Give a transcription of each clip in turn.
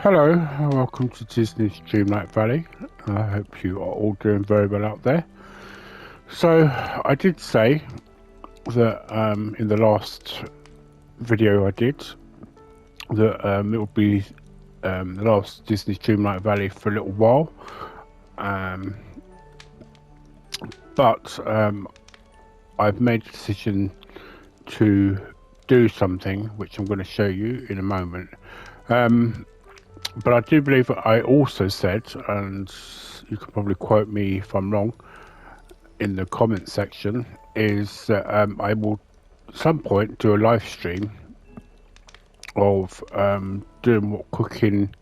Hello, and welcome to Disney's Dreamlight Valley. I hope you are all doing very well out there. So, I did say that in the last video I did that it will be the last Disney's Dreamlight Valley for a little while. But I've made a decision to do something which I'm going to show you in a moment. But I do believe that I also said, and you can probably quote me if I'm wrong in the comment section, is that I will at some point do a live stream of doing what cooking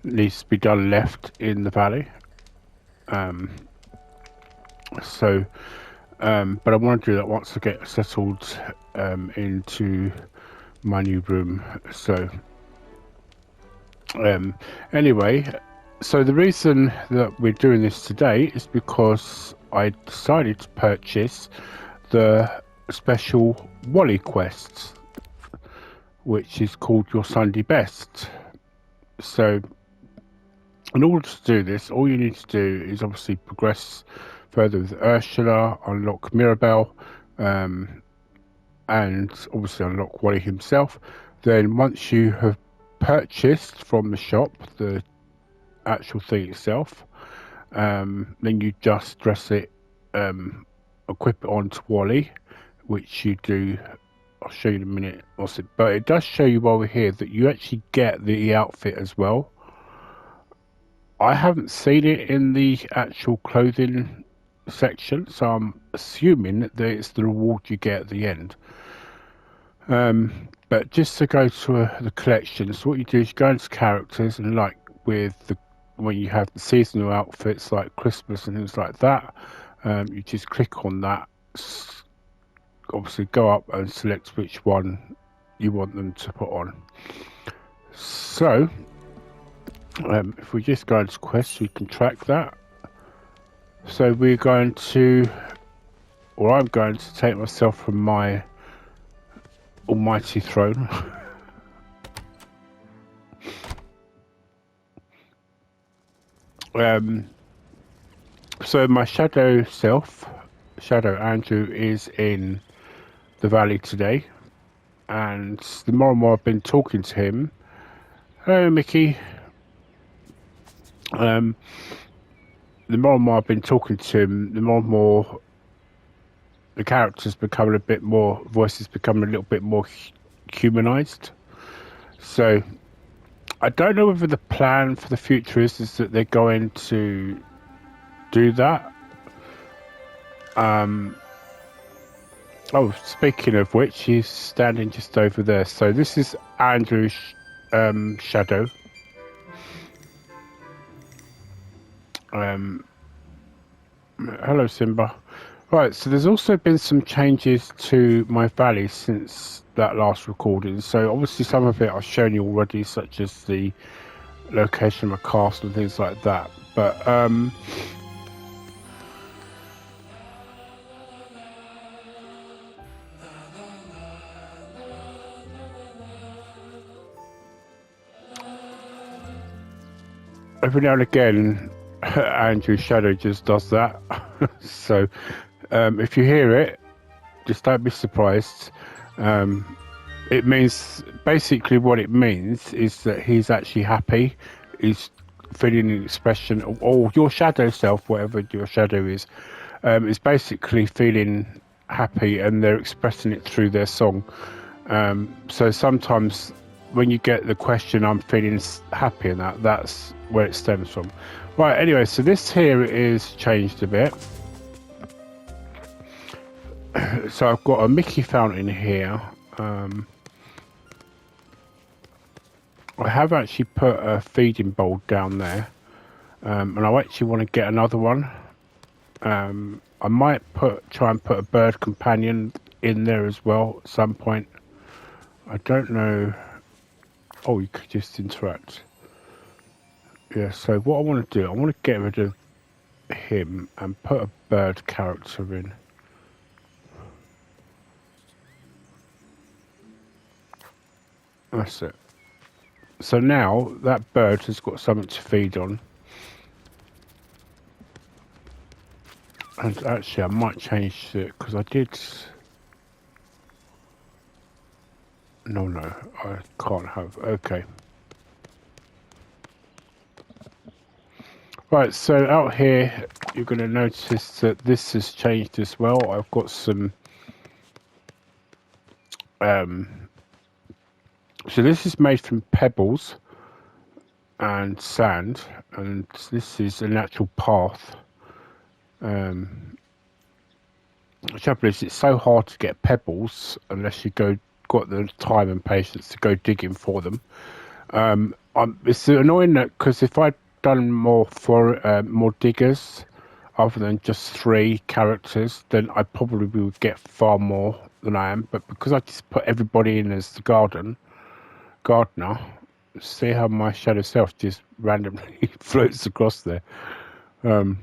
needs to be done left in the valley. But I want to do that once I get settled into my new room. So anyway, so the reason that we're doing this today is because I decided to purchase the special Wally quest, which is called Your Sunday Best. So in order to do this, all you need to do is obviously progress further with Ursula, unlock Mirabelle, and obviously unlock Wally himself. Then once you have purchased from the shop the actual thing itself, then you just dress it, equip it onto Wally, which you do. I'll show you in a minute what's it, but it does show you while we're here that you actually get the outfit as well. I haven't seen it in the actual clothing section, so I'm assuming that it's the reward you get at the end. But just to go to the collection, so what you do is you go into characters, and like with when you have the seasonal outfits like Christmas and things like that, you just click on that, obviously go up and select which one you want them to put on. So if we just go into quests, we can track that. So we're going to, or I'm going to take myself from my almighty throne. So my shadow self, Shadow Andrew, is in the valley today, and the more and more I've been talking to him. Hello, Mickey. The more and more I've been talking to him, the more and more the characters becoming a bit more, voices becoming a little bit more humanized. So I don't know whether the plan for the future is that they're going to do that. Oh, speaking of which, he's standing just over there. So this is Andrew's shadow. Hello, Simba. Right, so there's also been some changes to my valley since that last recording. So obviously some of it I've shown you already, such as the location of my castle and things like that. But every now and again, Andrew's shadow just does that. So if you hear it, just don't be surprised. It means, basically what it means is that he's actually happy. He's feeling an expression, or your shadow self, whatever your shadow is basically feeling happy, and they're expressing it through their song. So sometimes when you get the question, I'm feeling happy, and that's where it stems from. Right, anyway, so this here is changed a bit. So I've got a Mickey fountain here. I have actually put a feeding bowl down there, and I actually want to get another one. I might try and put a bird companion in there as well at some point. I don't know. Oh, you could just interact. Yeah, so what I want to do, I want to get rid of him and put a bird character in. That's it. So now that bird has got something to feed on. And actually I might change it because I did... No, I can't have... Okay. Right, so out here you're going to notice that this has changed as well. I've got some... So this is made from pebbles and sand, and this is a natural path. The trouble is, it's so hard to get pebbles unless you got the time and patience to go digging for them. It's annoying that because if I'd done more diggers other than just 3 characters, then I probably would get far more than I am. But because I just put everybody in as the gardener, see how my shadow self just randomly floats across there. Mind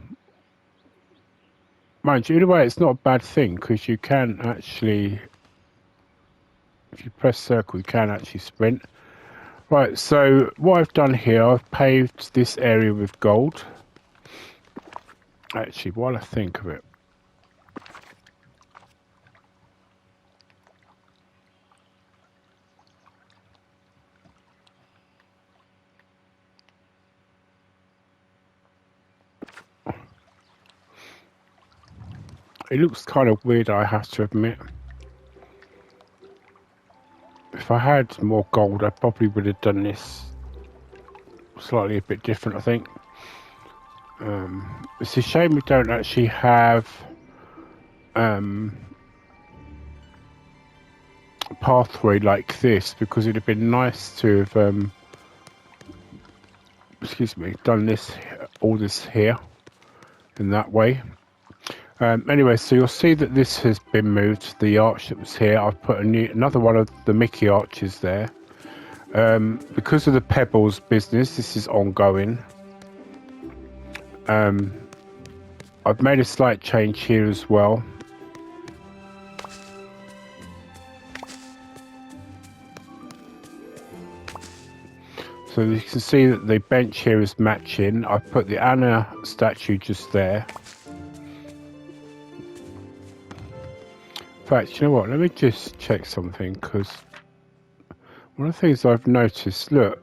you, in a way, it's not a bad thing because you can actually, if you press circle, you can actually sprint. Right, so what I've done here, I've paved this area with gold. Actually, while I think of it, it looks kind of weird, I have to admit. If I had more gold, I probably would have done this slightly a bit different, I think. It's a shame we don't actually have a pathway like this, because it'd have been nice to have done this, all this here in that way. Anyway, so you'll see that this has been moved. The arch that was here, I've put another one of the Mickey arches there. Because of the pebbles business, this is ongoing. I've made a slight change here as well. So you can see that the bench here is matching. I've put the Anna statue just there. In fact, you know what? Let me just check something, because one of the things I've noticed, look,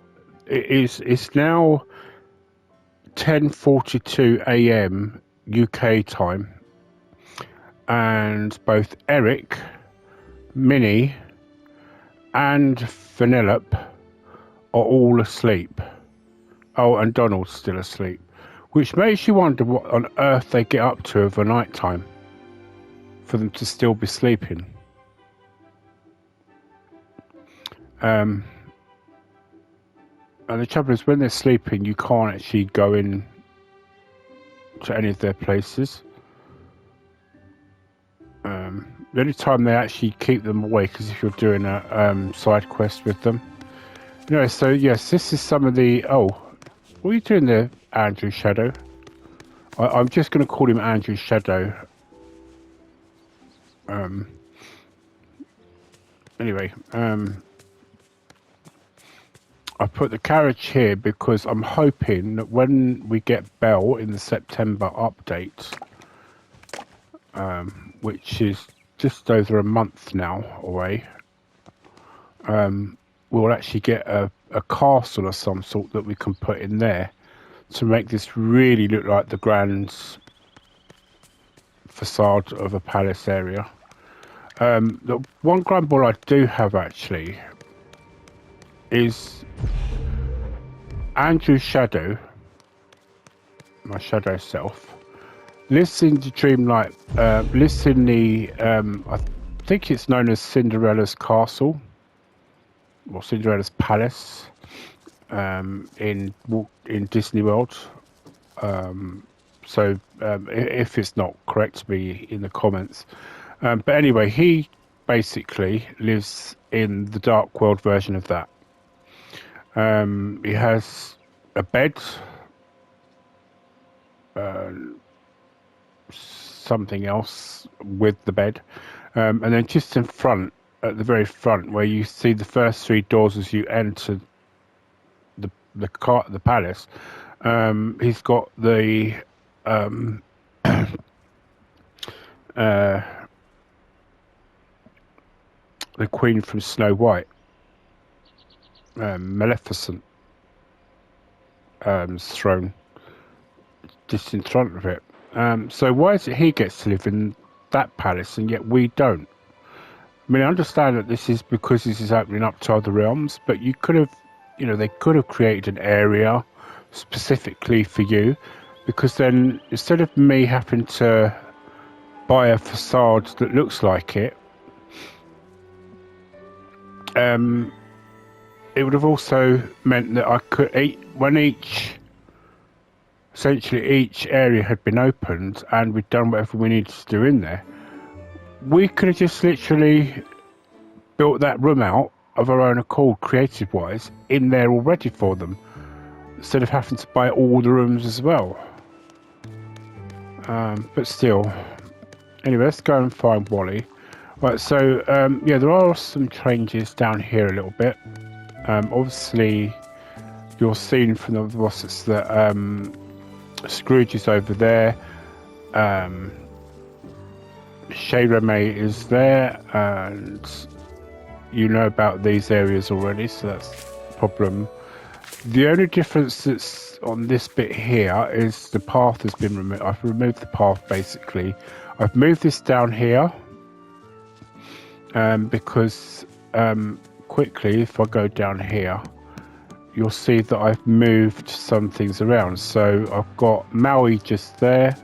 it's now 10:42 AM UK time, and both Eric, Minnie, and Vanellope are all asleep. Oh, and Donald's still asleep, which makes you wonder what on earth they get up to over night time for them to still be sleeping. And the trouble is, when they're sleeping, you can't actually go in to any of their places. The only time they actually keep them awake is if you're doing a side quest with them. Anyway, so yes, this is some of the... Oh, what are you doing there, Andrew Shadow? I'm just going to call him Andrew Shadow. Anyway, I put the carriage here because I'm hoping that when we get Belle in the September update, which is just over a month now away, we'll actually get a castle of some sort that we can put in there to make this really look like the grand facade of a palace area. The one grumble I do have actually is Andrew Shadow, my shadow self, lives in the Dreamlight, lives in the, I think it's known as Cinderella's Castle, or Cinderella's Palace, in Disney World. So if it's not, correct me in the comments. But anyway, he basically lives in the Dark World version of that. He has a bed, something else with the bed, and then just in front, at the very front, where you see the first 3 doors as you enter the palace. He's got the queen from Snow White, Maleficent, throne just in front of it. So why is it he gets to live in that palace and yet we don't? I mean, I understand that this is because this is opening up to other realms, but you could have, you know, they could have created an area specifically for you, because then instead of me having to buy a facade that looks like it, it would have also meant that I could essentially each area had been opened and we'd done whatever we needed to do in there. We could have just literally built that room out of our own accord, creative-wise, in there already for them, instead of having to buy all the rooms as well. But still, anyway, let's go and find Wally. Right, so yeah, there are some changes down here a little bit. Obviously, you're seeing from the bosses that Scrooge is over there. Shayramay is there, and you know about these areas already, so that's a problem. The only difference that's on this bit here is the path has been removed. I've removed the path basically. I've moved this down here because quickly, if I go down here, you'll see that I've moved some things around. So I've got Maui just there.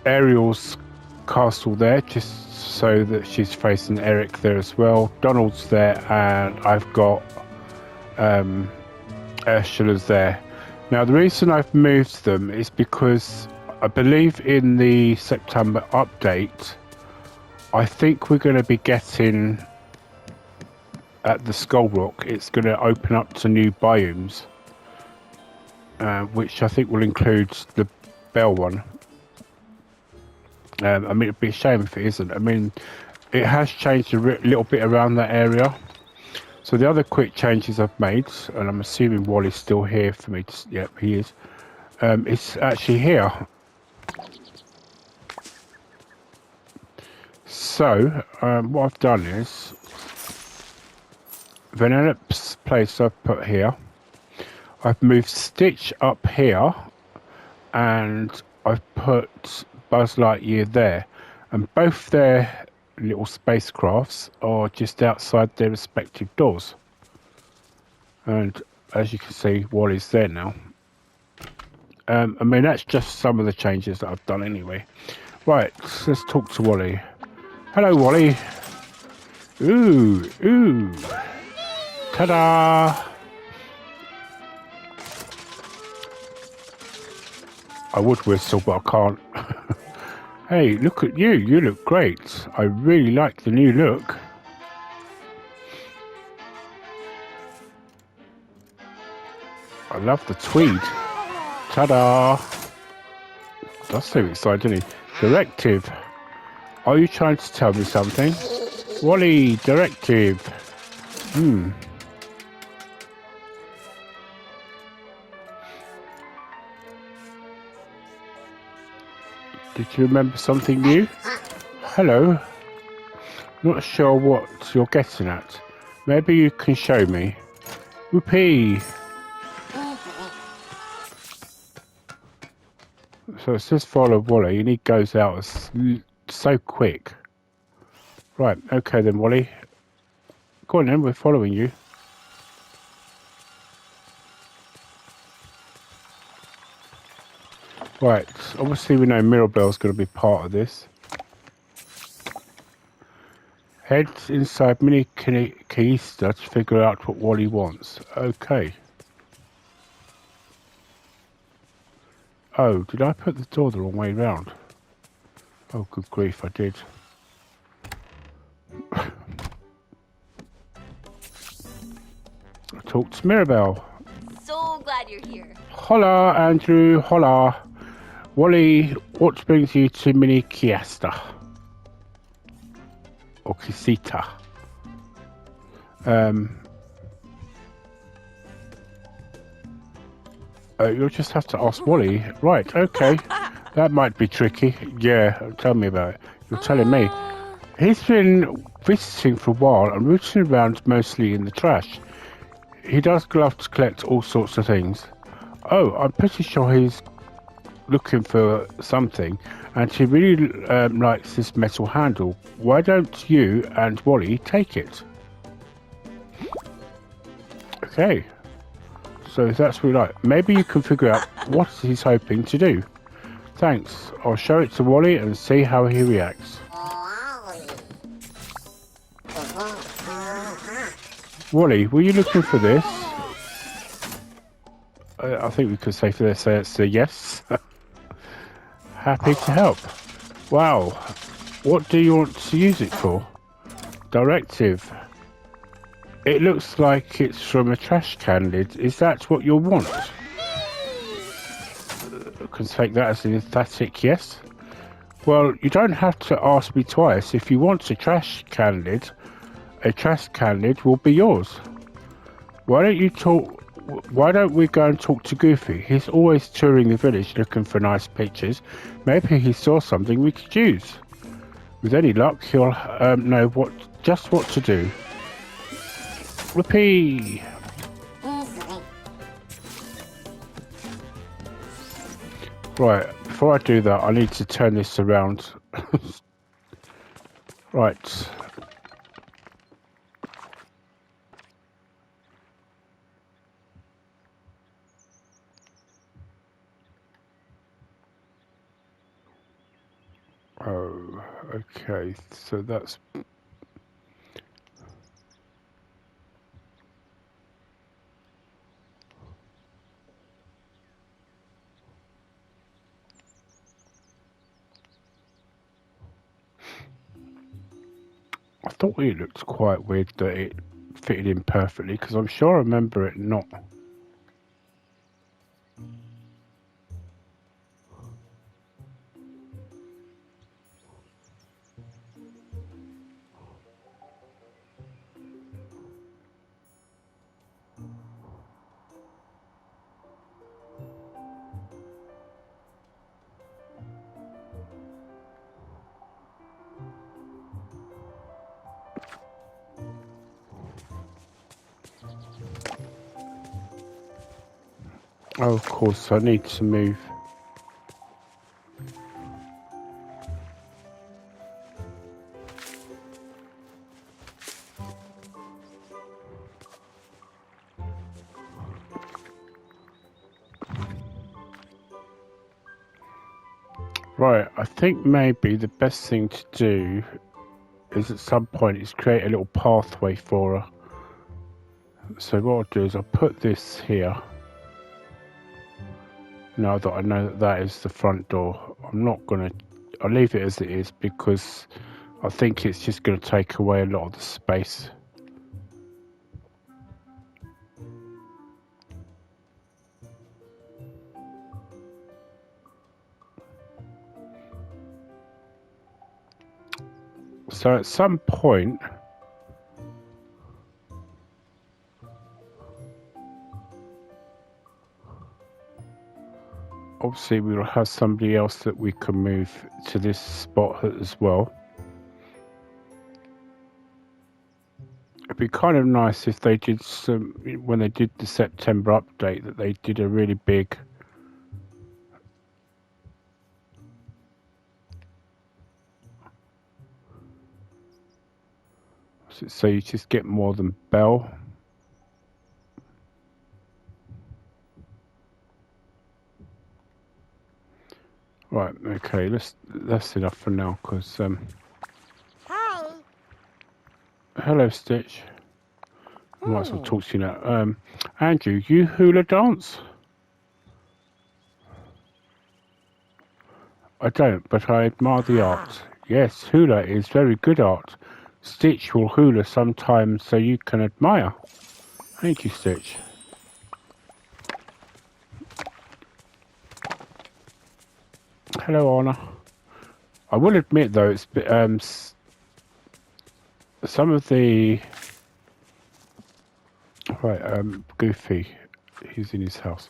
Ariel's castle there, just so that she's facing Eric there as well. Donald's there, and I've got Ursula's there. Now, the reason I've moved them is because I believe in the September update, I think we're going to be getting at the Skull Rock, it's going to open up to new biomes, which I think will include the Bell one. I mean, it'd be a shame if it isn't. I mean, it has changed a little bit around that area. So the other quick changes I've made, and I'm assuming Wally's still here for me to... Yep, he is. It's actually here. So, what I've done is... Vanellope's place I've put here. I've moved Stitch up here, and I've put Buzz Lightyear there, and both their little spacecrafts are just outside their respective doors. And as you can see, Wally's there now. I mean, that's just some of the changes that I've done anyway. Right, let's talk to Wally. Hello, Wally. Ooh, ooh. Ta-da! I would whistle, but I can't. Hey, look at you. You look great. I really like the new look. I love the tweed. Ta-da! That's so exciting, isn't it? Directive. Are you trying to tell me something? Wally, directive. Did you remember something new? Hello. Not sure what you're getting at. Maybe you can show me. Whoopee. So it says follow Wally, and he goes out so quick. Right, okay then, Wally. Go on then, we're following you. Right, obviously we know Mirabelle's going to be part of this. Head inside Mini Keista to figure out what Wally wants. Okay. Oh, did I put the door the wrong way round? Oh, good grief, I did. Talk to Mirabelle. So glad you're here. Hola, Andrew. Hola. Wally, what brings you to Mini Keista? Or Kisita? You'll just have to ask Wally. Right, okay. That might be tricky. Yeah, tell me about it. You're telling me. He's been visiting for a while and rooting around mostly in the trash. He does love to collect all sorts of things. Oh, I'm pretty sure he's looking for something, and he really likes this metal handle. Why don't you and Wally take it? Okay. So that's what we like. Maybe you can figure out what he's hoping to do. Thanks. I'll show it to Wally and see how he reacts. Wally, were you looking for this? I think we could safely say it's a yes. Happy to help. Wow. What do you want to use it for? Directive. It looks like it's from a trash can lid. Is that what you'll want? I can take that as an emphatic yes. Well, you don't have to ask me twice. If you want a trash can lid will be yours. Why don't we go and talk to Goofy? He's always touring the village looking for nice pictures. Maybe he saw something we could use. With any luck, he'll know just what to do. Whoopee! Right, before I do that, I need to turn this around. Right. Oh, okay, so that's... I thought it looked quite weird that it fitted in perfectly, because I'm sure I remember it not. Oh, of course, I need to move. Right, I think maybe the best thing to do is at some point is create a little pathway for her. So what I'll do is I'll put this here. Now that I know that that is the front door, I'll leave it as it is because I think it's just going to take away a lot of the space. So at some point, obviously we'll have somebody else that we can move to this spot as well. It'd be kind of nice if they did when they did the September update, that they did a really big so you just get more than Belle. Right, okay, that's enough for now, because Hi. hello, Stitch. I might as well talk to you now. Andrew, you hula dance? I don't, but I admire the art. Yes, hula is very good art. Stitch will hula sometimes so you can admire. Thank you, Stitch. Hello, Anna. I will admit, though, it's some of the... Right, Goofy, he's in his house.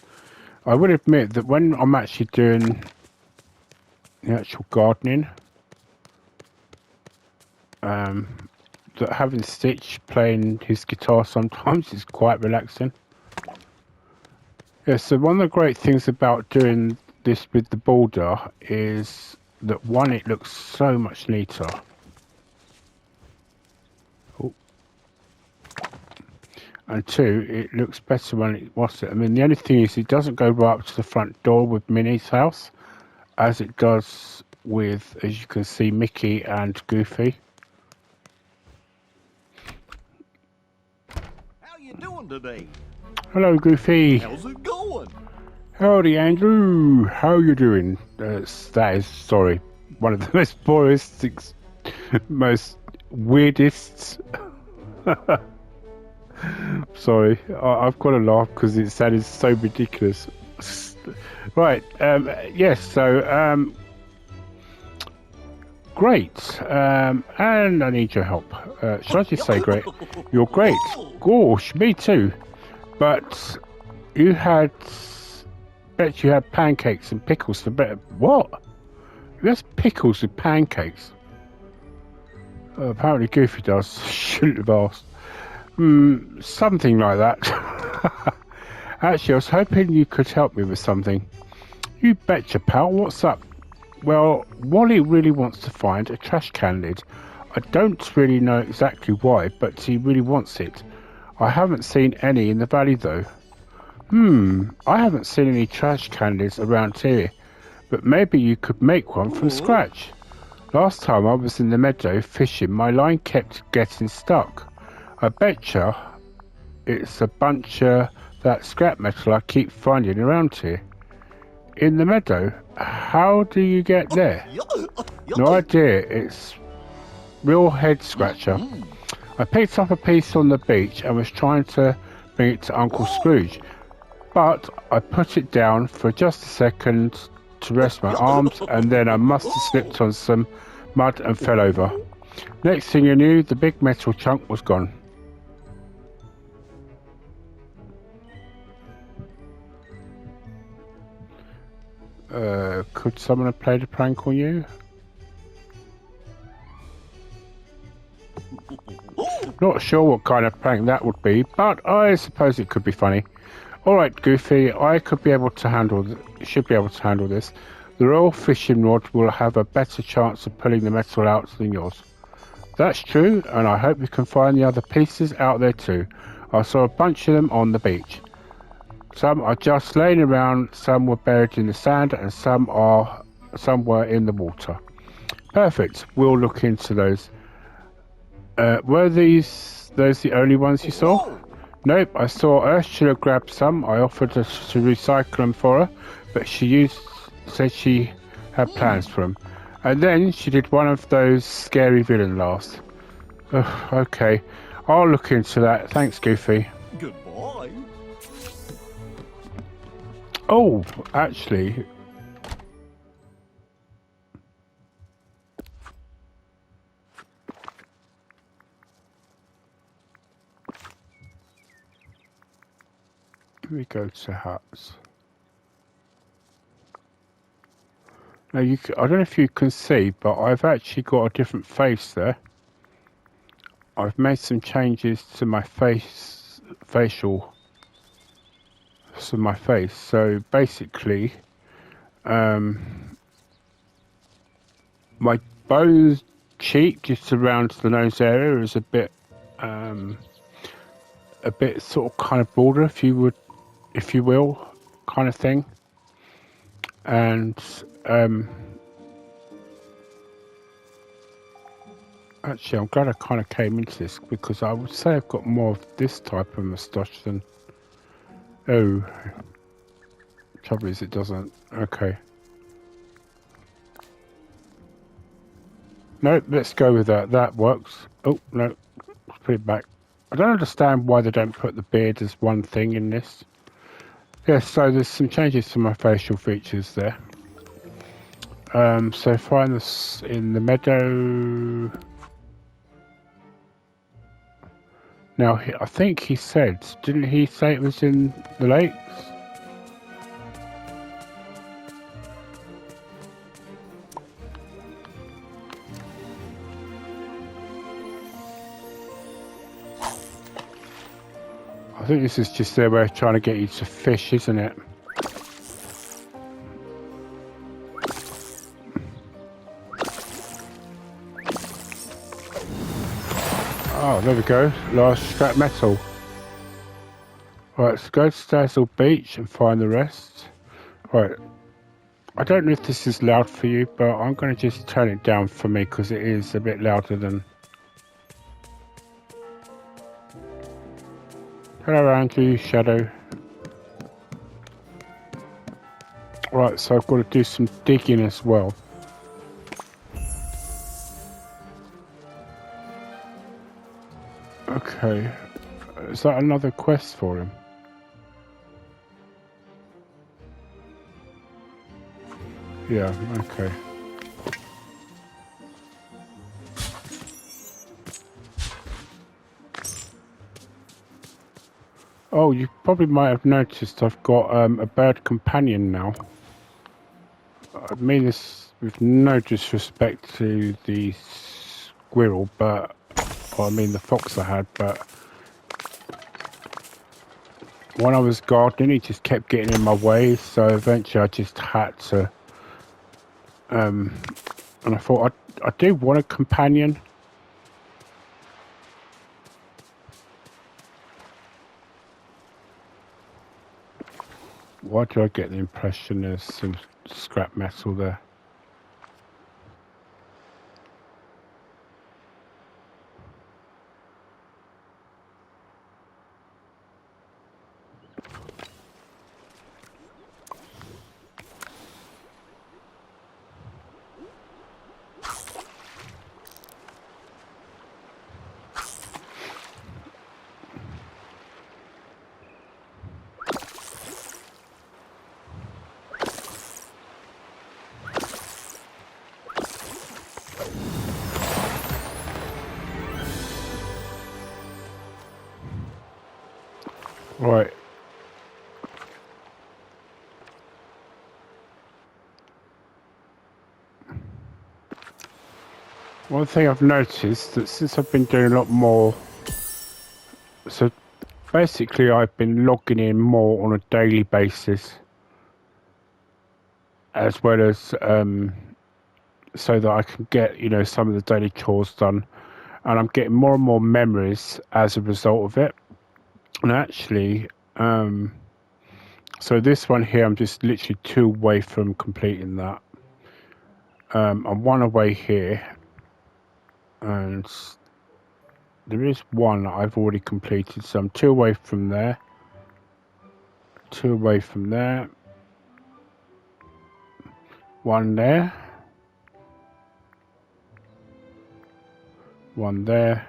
I will admit that when I'm actually doing the actual gardening, that having Stitch playing his guitar sometimes is quite relaxing. Yeah, so one of the great things about doing this with the border is that one, it looks so much neater. Oh. And two, it looks better when it was it. I mean, the only thing is it doesn't go right up to the front door with Minnie's house, as it does with, as you can see, Mickey and Goofy. How you doing today? Hello, Goofy. How's it going? Howdy, Andrew. How you doing? That is, sorry, one of the most boringest, most weirdest. Sorry, I've got to laugh because it sounded so ridiculous. Right, yes, so, great, and I need your help. Should I just say great? You're great. Gosh, me too. But you had, bet you had pancakes and pickles for better. What? That's pickles with pancakes. Apparently Goofy does. Shouldn't have asked. Something like that. Actually, I was hoping you could help me with something. You betcha, pal. What's up? Well, Wally really wants to find a trash can lid. I don't really know exactly why, but he really wants it. I haven't seen any in the valley, though. I haven't seen any trash can lids around here, but maybe you could make one from scratch. Last time I was in the meadow fishing, my line kept getting stuck. I betcha it's a bunch of that scrap metal I keep finding around here. In the meadow? How do you get there? No idea, it's real head scratcher. I picked up a piece on the beach and was trying to bring it to Uncle Scrooge, but I put it down for just a second to rest my arms, and then I must have slipped on some mud and fell over. Next thing you knew, the big metal chunk was gone. Could someone have played a prank on you? Not sure what kind of prank that would be, but I suppose it could be funny. Alright, Goofy, I should be able to handle this. The royal fishing rod will have a better chance of pulling the metal out than yours. That's true, and I hope you can find the other pieces out there too. I saw a bunch of them on the beach. Some are just laying around, some were buried in the sand, and some were in the water. Perfect, we'll look into those. Were those the only ones you saw? Nope, I saw Ursula grab some. I offered to recycle them for her, but she said she had plans for them. And then she did one of those scary villain laughs. Okay, I'll look into that. Thanks, Goofy. Goodbye. Oh, actually... we go to huts. Now, I don't know if you can see, but I've actually got a different face there. I've made some changes to my facial. So my face. So basically, my both cheek, just around the nose area, is a bit sort of kind of broader, if you will, kind of thing. And actually, I'm glad I kind of came into this, because I would say I've got more of this type of moustache than... Oh. Trouble is, it doesn't. Okay. No, let's go with that. That works. Oh, no. Let's put it back. I don't understand why they don't put the beard as one thing in this. Yes, so there's some changes to my facial features there. So find this in the meadow. Now, I think he said, didn't he say it was in the lakes? I think this is just their way of trying to get you to fish, isn't it? Oh, there we go. Last scrap metal. Right, let's go to Stazzle Beach and find the rest. Right. I don't know if this is loud for you, but I'm going to just turn it down for me because it is a bit louder than... Hello, Andrew, Shadow. Right, so I've got to do some digging as well. Okay. Is that another quest for him? Yeah, okay. Oh, you probably might have noticed I've got a bird companion now. I mean this with no disrespect to the squirrel, but... Or I mean the fox I had, but... When I was gardening, he just kept getting in my way, so eventually I just had to... and I thought, I do want a companion. Why do I get the impression there's some scrap metal there? Right. One thing I've noticed that since I've been doing a lot more, so basically I've been logging in more on a daily basis, as well as so that I can get, you know, some of the daily chores done, and I'm getting more and more memories as a result of it. And actually, so this one here, I'm just literally 2 away from completing that. I'm 1 away here, and there is 1 that I've already completed, so I'm 2 away from there, 2 away from there, 1 there, 1 there,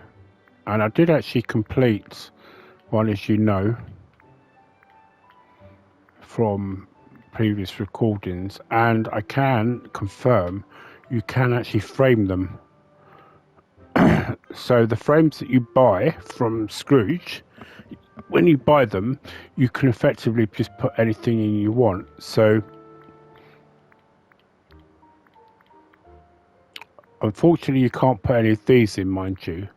and I did actually complete 1, as you know, from previous recordings, and I can confirm you can actually frame them. So the frames that you buy from Scrooge, when you buy them, you can effectively just put anything in you want. So unfortunately you can't put any of these in, mind you,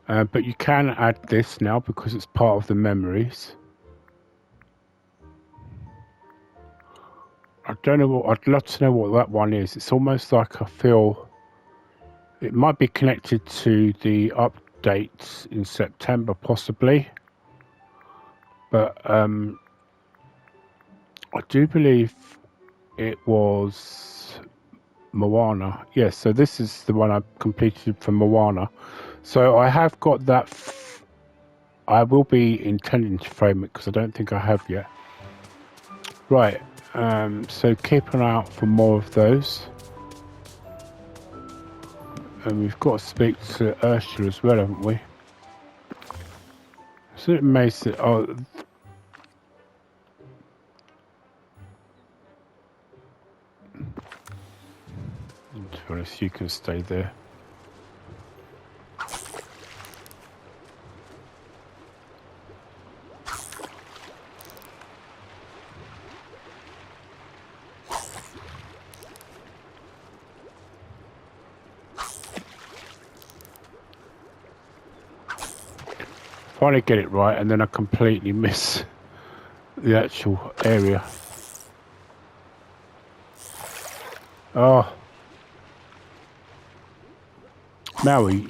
but you can add this now because it's part of the memories. I don't know what, I'd love to know what that one is. It's almost like I feel it might be connected to the updates in September, possibly. But I do believe it was Moana. Yes, so this is the one I completed for Moana. So I have got that. I will be intending to frame it because I don't think I have yet. Right. So keep an eye out for more of those. And we've got to speak to Ursula as well, haven't we? So it makes it... Oh, to be honest, you can stay there. finally get it right, and then I completely miss the actual area. Oh, Maui,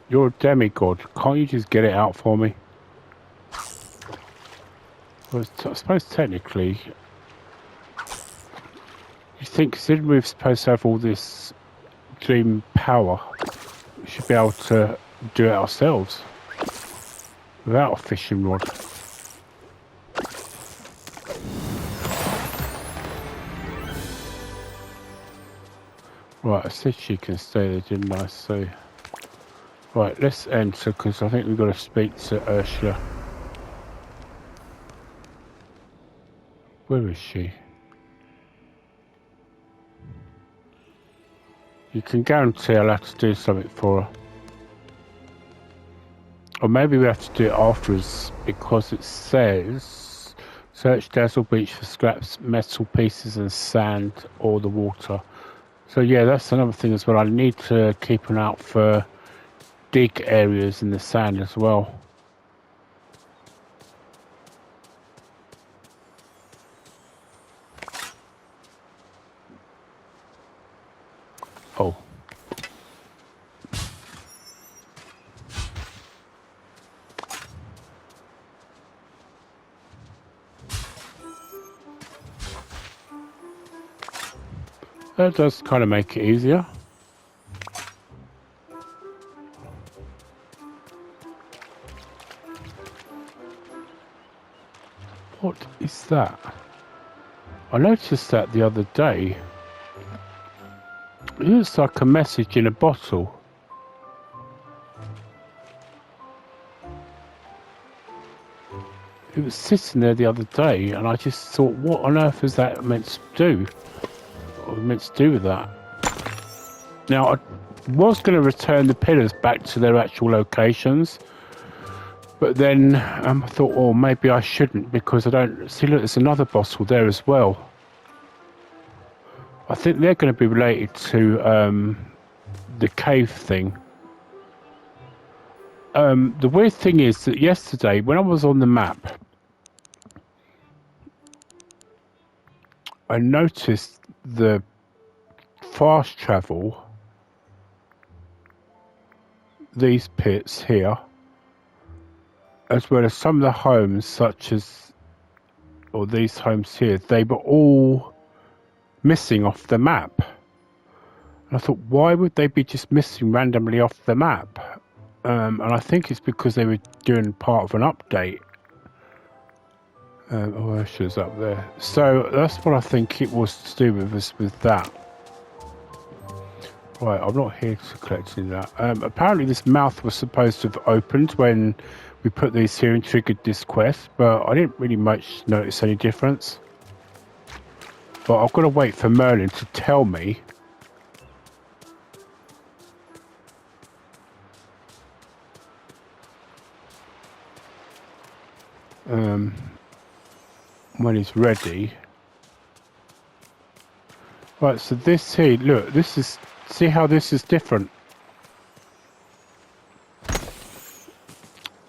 you're a demigod. Can't you just get it out for me? Well, I suppose technically, you think considering we're supposed to have all this dream power, we should be able to do it ourselves without a fishing rod. Right, I said she can stay there, didn't I? So, right, let's enter because I think we've got to speak to Ursula. Where is she? You can guarantee I'll have to do something for her. Or maybe we have to do it afterwards because it says search Dazzle Beach for scraps, metal pieces and sand or the water. So yeah, that's another thing as well. I need to keep an eye out for dig areas in the sand as well. Oh. That does kind of make it easier. What is that? I noticed that the other day. It looks like a message in a bottle. It was sitting there the other day and I just thought, what on earth is that meant to do? What meant to do with that? Now, I was going to return the pillars back to their actual locations, but then I thought, oh, maybe I shouldn't because I don't... See, look, there's another bottle there as well. I think they're going to be related to the cave thing. The weird thing is that yesterday, when I was on the map, I noticed the fast travel, these pits here, as well as some of the homes such as, or these homes here, they were all missing off the map. And I thought, why would they be just missing randomly off the map? And I think it's because they were doing part of an update. Oh, Ursula's up there. So that's what I think it was to do with that. Right, I'm not here to collect any of that. Apparently this mouth was supposed to have opened when we put these here and triggered this quest, but I didn't really much notice any difference. But I've got to wait for Merlin to tell me when he's ready. Right, so this here, look, this is, see how this is different?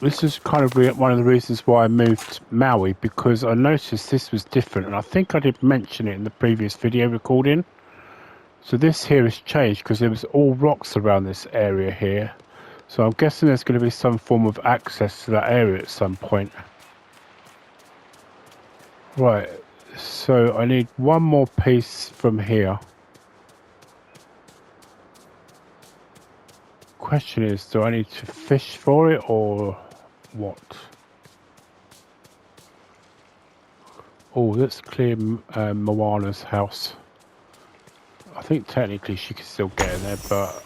This is kind of one of the reasons why I moved Maui, because I noticed this was different, and I think I did mention it in the previous video recording. So this here has changed because there was all rocks around this area here. So I'm guessing there's going to be some form of access to that area at some point. Right, so I need one more piece from here. Question is, do I need to fish for it or what? Oh, let's clear Moana's house. I think technically she can still get in there, but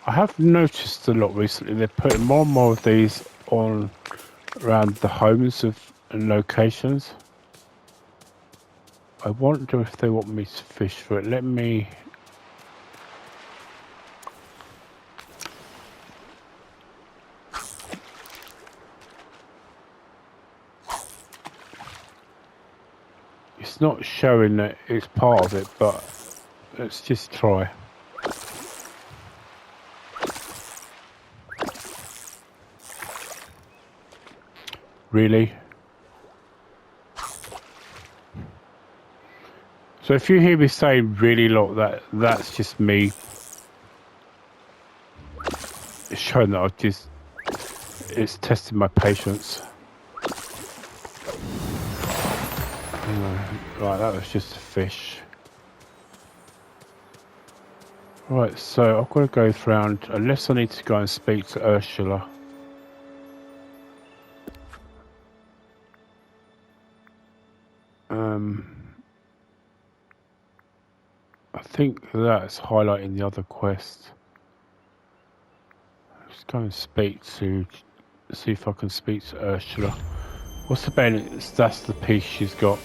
I have noticed a lot recently they're putting more and more of these on around the homes and locations. I wonder if they want me to fish for it. Let me... It's not showing that it's part of it, but let's just try. Really? So if you hear me saying really a lot, that's just me showing that it's testing my patience. Right, that was just a fish. Right, so I've got to go round, unless I need to go and speak to Ursula. I think that's highlighting the other quest. Just go and see if I can speak to Ursula. What's the benefits? That's the piece she's got.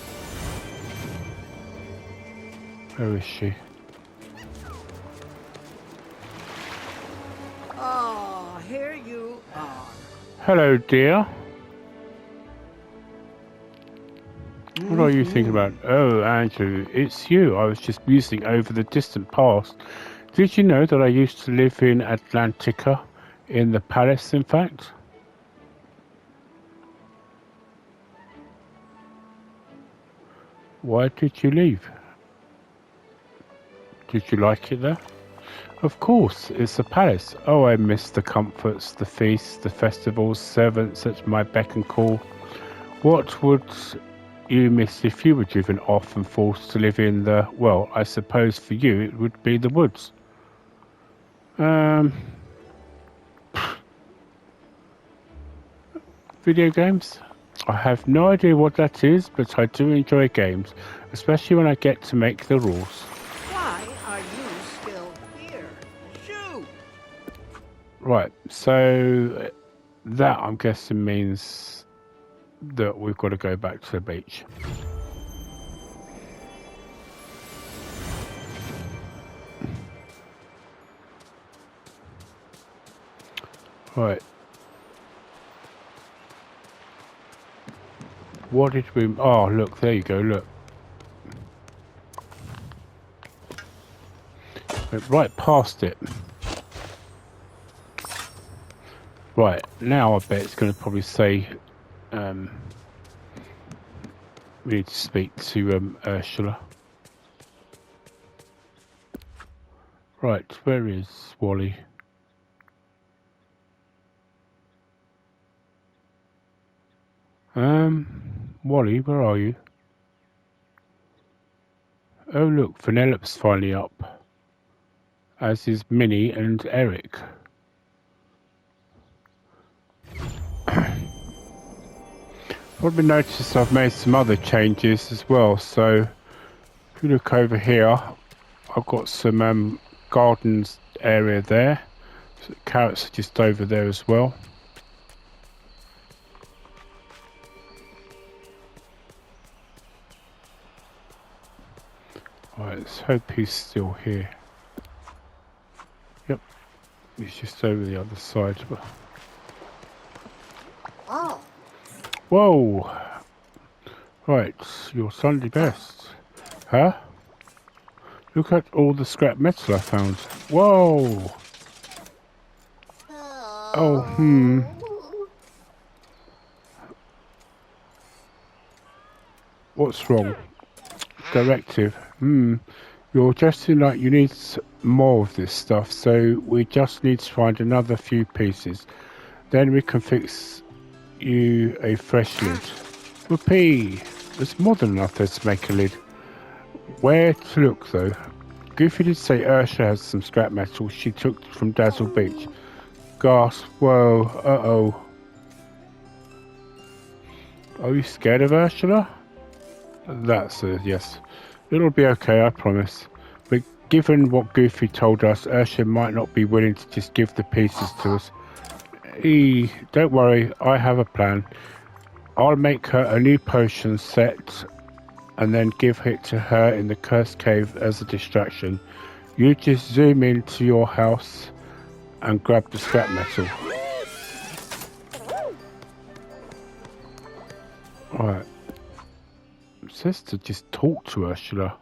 Where is she? Oh, here you are. Hello, dear. What are you thinking about? Oh, Andrew, it's you. I was just musing over the distant past. Did you know that I used to live in Atlantica? In the palace, in fact? Why did you leave? Did you like it there? Of course, it's a palace. Oh, I miss the comforts, the feasts, the festivals, servants at my beck and call. What would you miss if you were driven off and forced to live in the, well, I suppose for you it would be the woods. Video games? I have no idea what that is, but I do enjoy games, especially when I get to make the rules. Why are you still here? Shoo! Right, so that I'm guessing means that we've got to go back to the beach. Right. What did we... Oh, look, there you go, look. Went right past it. Right, now I bet it's going to probably say... we need to speak to Ursula. Right, where is Wally? Wally, where are you? Oh look, Vanellope's finally up. As is Minnie and Eric. Probably noticed I've made some other changes as well, so if you look over here, I've got some gardens area there. So the carrots are just over there as well. Right, let's hope he's still here. Yep, he's just over the other side. Oh. Whoa! Right, your Sunday best. Huh? Look at all the scrap metal I found. Whoa! Oh, What's wrong? Directive. You're just like you need more of this stuff, so we just need to find another few pieces. Then we can fix you a fresh lid. Whoopee! There's more than enough there to make a lid. Where to look though? Goofy did say Ursula has some scrap metal she took from Dazzle Beach. Gasp, whoa, uh-oh. Are you scared of Ursula? That's a yes. It'll be okay, I promise. But given what Goofy told us, Ursula might not be willing to just give the pieces to us. Don't worry, I have a plan. I'll make her a new potion set and then give it to her in the cursed cave as a distraction. You just zoom into your house and grab the scrap metal. Alright. It says to just talk to Ursula.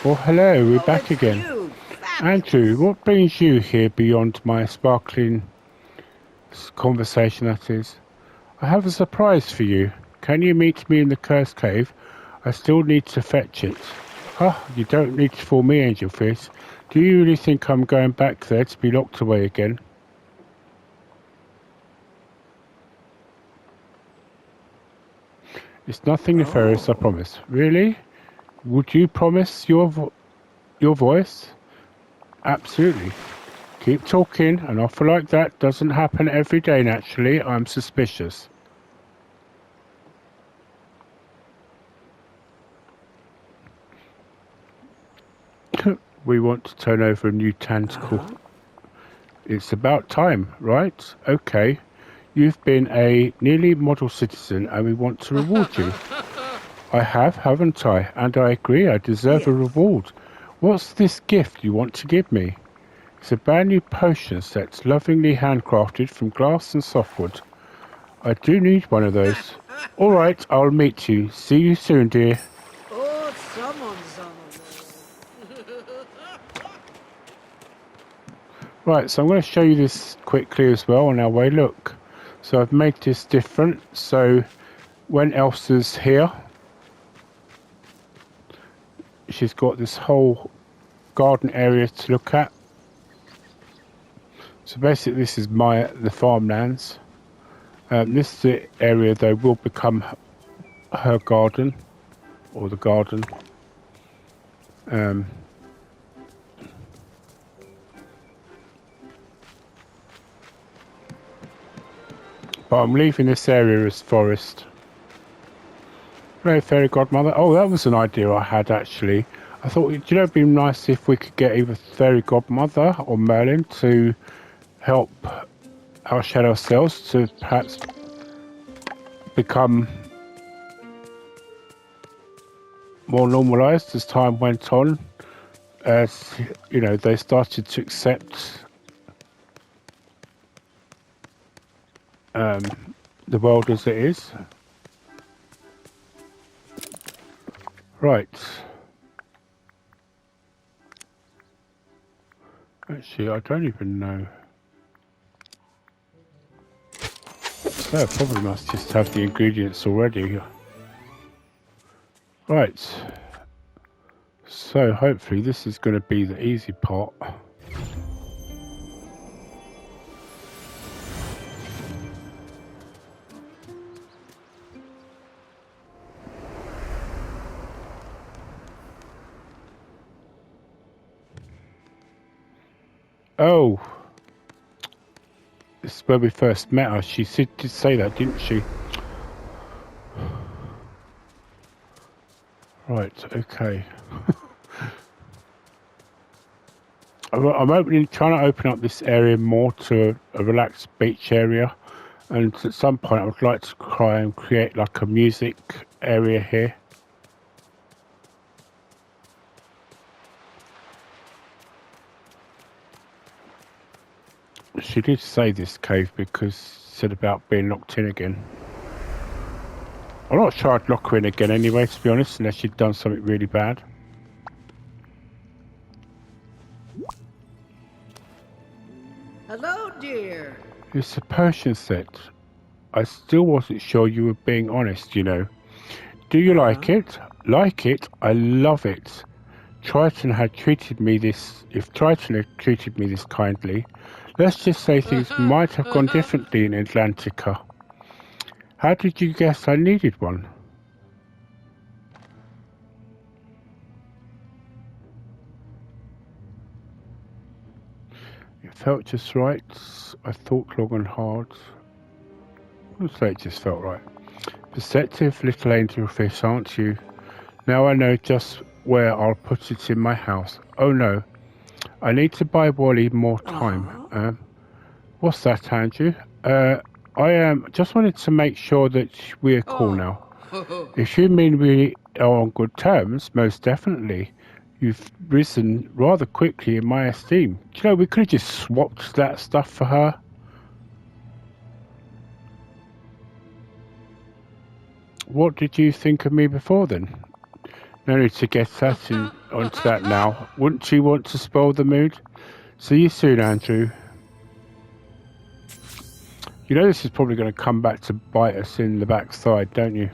Oh, hello, we're Oh, back it's again. you. Andrew, what brings you here beyond my sparkling conversation, that is? I have a surprise for you. Can you meet me in the cursed cave? I still need to fetch it. Huh, you don't need to fool me, Angel Fist. Do you really think I'm going back there to be locked away again? It's nothing nefarious, I promise. Really? Would you promise your voice? Absolutely. Keep talking. An offer like that doesn't happen every day, naturally. I'm suspicious. We want to turn over a new tentacle. It's about time, right? Okay. You've been a nearly model citizen and we want to reward you. I have, haven't I? And I agree, I deserve a reward. What's this gift you want to give me? It's a brand new potion set, lovingly handcrafted from glass and softwood. I do need one of those. All right, I'll meet you. See you soon, dear. Oh, someone's on the Right, so I'm going to show you this quickly as well on our way. Look, so I've made this different. So when Elsa's here, she's got this whole garden area to look at. So basically this is the farmlands. This is the area that will become her garden, or the garden. But I'm leaving this area as forest. Hello, Fairy Godmother. Oh, that was an idea I had actually. I thought, you know, it'd be nice if we could get either Fairy Godmother or Merlin to help our shadow selves to perhaps become more normalized as time went on. As you know, they started to accept the world as it is. Right. Actually, I don't even know. So I probably must just have the ingredients already. Right. So hopefully this is going to be the easy part. Oh, this is where we first met her. She did say that, didn't she? Right, okay. I'm trying to open up this area more to a relaxed beach area, and at some point I would like to try and create like a music area here. She did say this cave because she said about being locked in again. I'm not sure I'd lock her in again anyway, to be honest, unless she'd done something really bad. Hello, dear. It's a potion set. I still wasn't sure you were being honest, you know. Do you like it? Like it? I love it. If Triton had treated me this kindly, let's just say things might have gone differently in Atlantica. How did you guess I needed one? It felt just right. I thought long and hard. I'll say it just felt right. Perceptive little angel fish, aren't you? Now I know just where I'll put it in my house. Oh no, I need to buy Wally more time. What's that, Andrew? I just wanted to make sure that we're cool now. If you mean we are on good terms, most definitely. You've risen rather quickly in my esteem. Do you know, we could have just swapped that stuff for her. What did you think of me before then? No need to get us in onto that now. Wouldn't you want to spoil the mood? See you soon, Andrew. You know this is probably going to come back to bite us in the backside, don't you?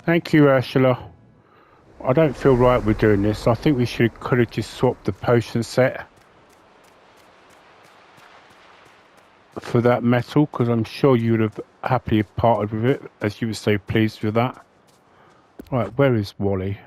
Thank you, Ursula. I don't feel right with doing this. I think we could have just swapped the potion set for that metal, because I'm sure you would have happily parted with it, as you were so pleased with that. Right, where is Wally?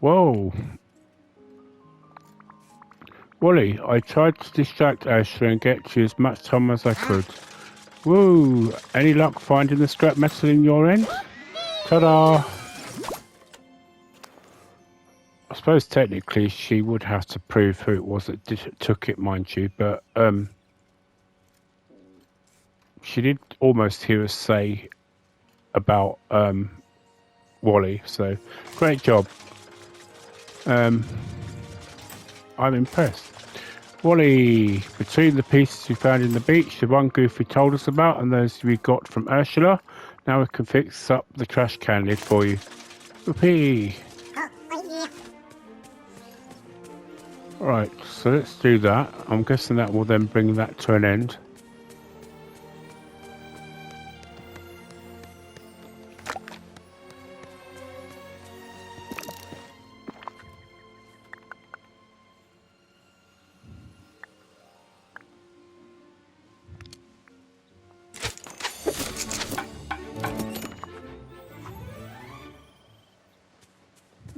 Whoa. Wally, I tried to distract Ashley and get you as much time as I could. Whoa, any luck finding the scrap metal in your end? Ta-da! I suppose technically she would have to prove who it was that took it, mind you, but she did almost hear us say about Wally, so great job. I'm impressed. Wally, between the pieces we found in the beach, the one Goofy told us about, and those we got from Ursula, now we can fix up the trash can lid for you. Whoopee! Right, so let's do that. I'm guessing that will then bring that to an end.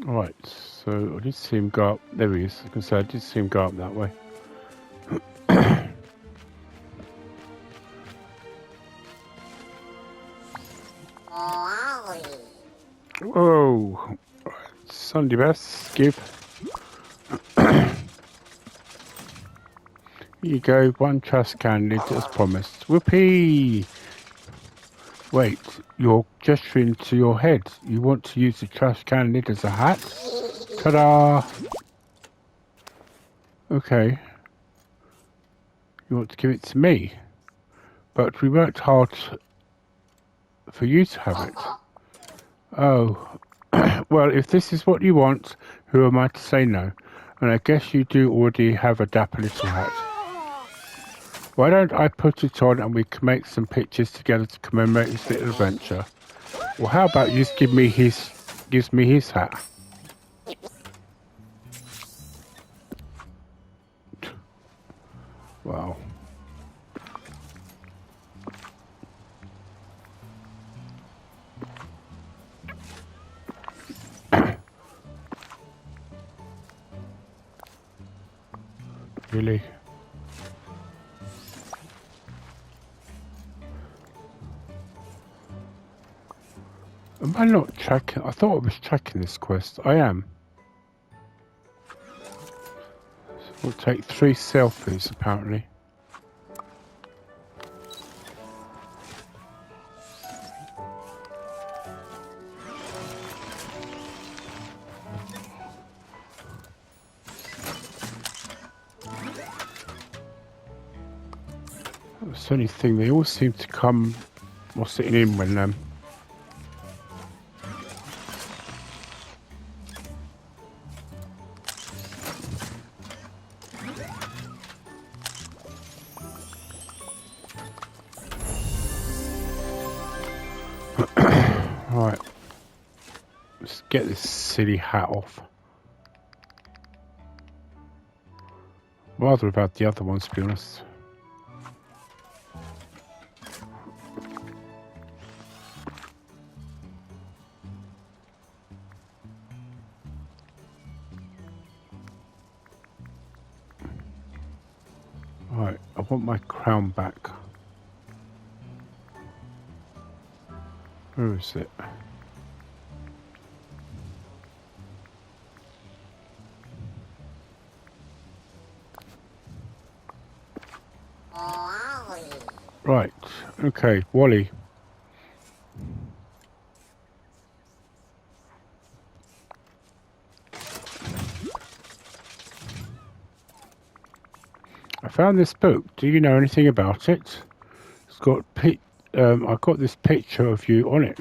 Alright, so I did see him go up. There he is. I can say I did see him go up that way. Whoa! Sunday best, give. Here you go, one trash can lid as promised. Whoopee! Wait, you're gesturing to your head. You want to use the trash can lid as a hat? Ta-da! Okay. You want to give it to me? But we worked hard for you to have it. Oh. Well, if this is what you want, who am I to say no? And I guess you do already have a dapper little hat. Why don't I put it on and we can make some pictures together to commemorate this little adventure? Well, how about you just gives me his hat? Wow. Really? Am I not tracking? I thought I was tracking this quest. I am. So we'll take 3 selfies, apparently. That's the only thing. They all seem to come while sitting in when Right. Let's get this silly hat off. Rather about the other ones, to be honest. Right, I want my crown back. Where is it? Right. Okay, Wally. I found this book. Do you know anything about it? It's got I got this picture of you on it.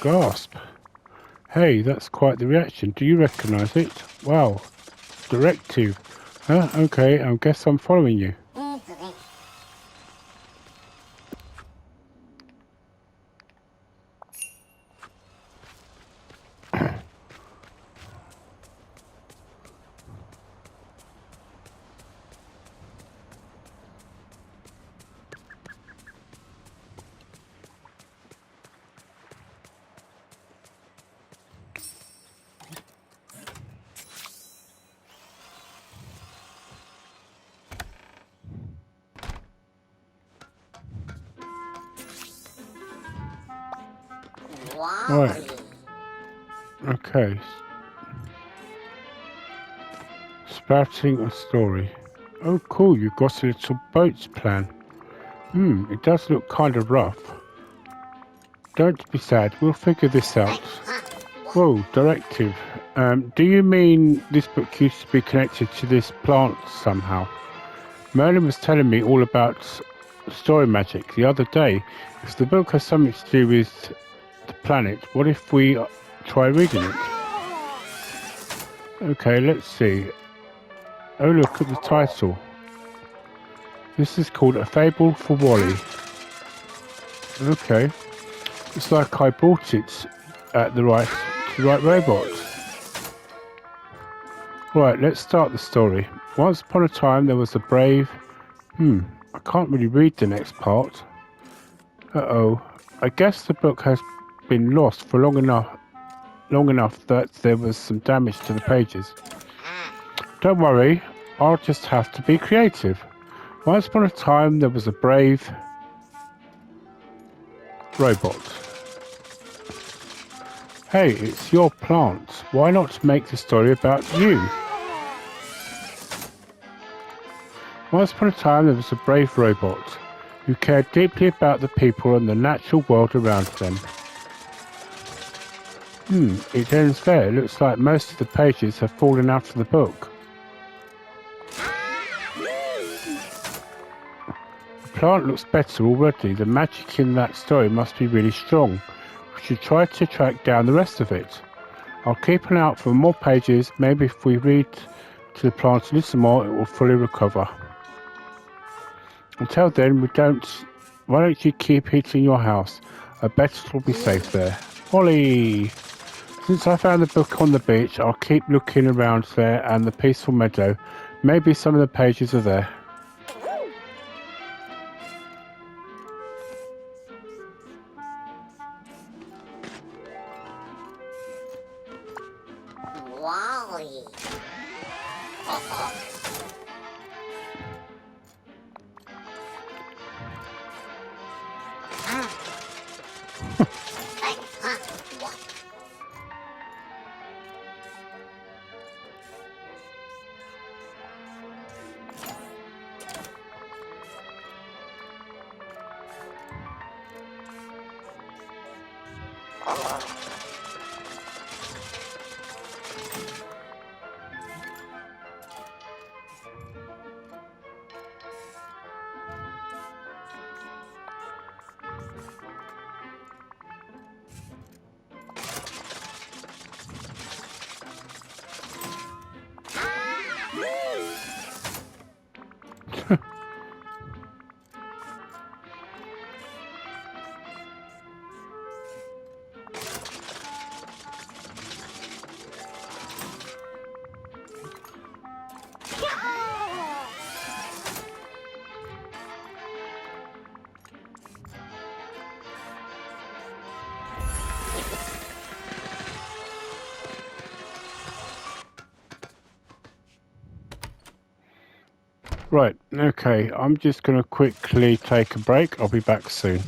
Gasp. Hey, that's quite the reaction. Do you recognize it? Wow. Directive. Huh? Okay, I guess I'm following you. Right. Okay. Spouting a story. Oh, cool. You've got a little boats plan. It does look kind of rough. Don't be sad. We'll figure this out. Whoa, directive. Do you mean this book used to be connected to this plant somehow? Merlin was telling me all about story magic the other day. If the book has something to do with the planet, what if we try reading it? Okay, let's see. Oh, look at the title. This is called A Fable for Wally. Okay. It's like I bought it at the right robot. Right, let's start the story. Once upon a time there was a brave... I can't really read the next part. Uh-oh. I guess the book has been lost for long enough that there was some damage to the pages. Don't worry, I'll just have to be creative. Once upon a time there was a brave robot. Hey, it's your plant. Why not make the story about you? Once upon a time there was a brave robot who cared deeply about the people and the natural world around them. It ends there. It looks like most of the pages have fallen out of the book. The plant looks better already. The magic in that story must be really strong. We should try to track down the rest of it. I'll keep an eye out for more pages. Maybe if we read to the plant a little more, it will fully recover. Until then, why don't you keep it in your house? I bet it'll be safe there. Ollie! Since I found the book on the beach, I'll keep looking around there and the peaceful meadow. Maybe some of the pages are there. Wally. Right, okay, I'm just going to quickly take a break. I'll be back soon.